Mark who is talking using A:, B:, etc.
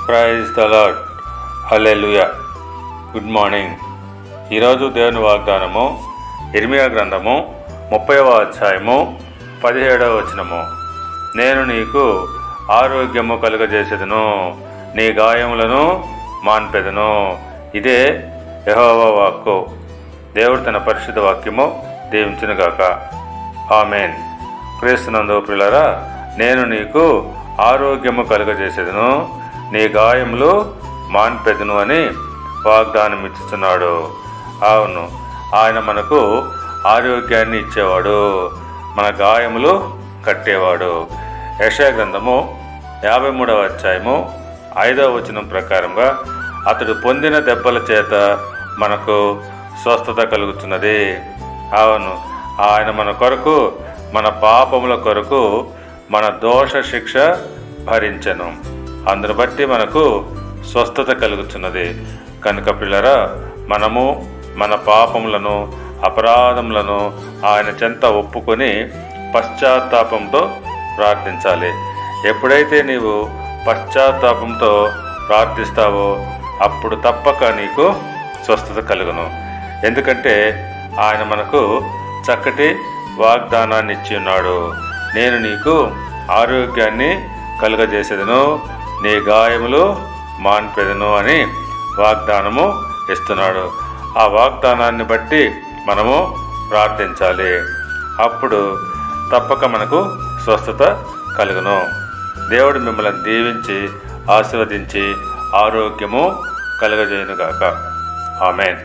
A: Praise the Lord. Hallelujah. Good morning. ఈరోజు దేవుని వాగ్దానము ఇర్మియా గ్రంథము 30వ అధ్యాయము 17వ వచనము. నేను నీకు ఆరోగ్యము కలుగజేసేదను, నీ గాయములను మాన్పెదను. ఇదే యెహోవా వాక్కు. దేవుడు తన పరిశుద్ధ వాక్యము దీవించునుగాక. ఆమేన్. క్రీస్తునందు ప్రియులారా, నేను నీకు ఆరోగ్యము కలుగజేసేదను, నీ గాయములు మాన్పెదను అని వాగ్దానం ఇస్తున్నాడు. అవును, ఆయన మనకు ఆరోగ్యాన్ని ఇచ్చేవాడు, మన గాయములు కట్టేవాడు. యెషయా గ్రంథము 53వ అధ్యాయము 5వ వచనం ప్రకారంగా అతడు పొందిన దెబ్బల చేత మనకు స్వస్థత కలుగుతున్నది. అవును, ఆయన మన కొరకు, మన పాపముల కొరకు మన దోష శిక్ష భరించెను. అందును బట్టి మనకు స్వస్థత కలుగుతున్నది. కనుక పిల్లరా, మనము మన పాపములను, అపరాధములను ఆయన చెంత ఒప్పుకొని పశ్చాత్తాపంతో ప్రార్థించాలి. ఎప్పుడైతే నీవు పశ్చాత్తాపంతో ప్రార్థిస్తావో అప్పుడు తప్పక నీకు స్వస్థత కలుగును. ఎందుకంటే ఆయన మనకు చక్కటి వాగ్దానాన్ని ఇచ్చి ఉన్నాడు. నేను నీకు ఆరోగ్యాన్ని కలుగజేసేదను, నీ గాయములు మాన్పెదను అని వాగ్దానము ఇస్తున్నాడు. ఆ వాగ్దానాన్ని బట్టి మనము ప్రార్థించాలి. అప్పుడు తప్పక మనకు స్వస్థత కలుగును. దేవుడు మిమ్మల్ని దీవించి ఆశీర్వదించి ఆరోగ్యము కలుగజేయునుగాక. ఆమేన్.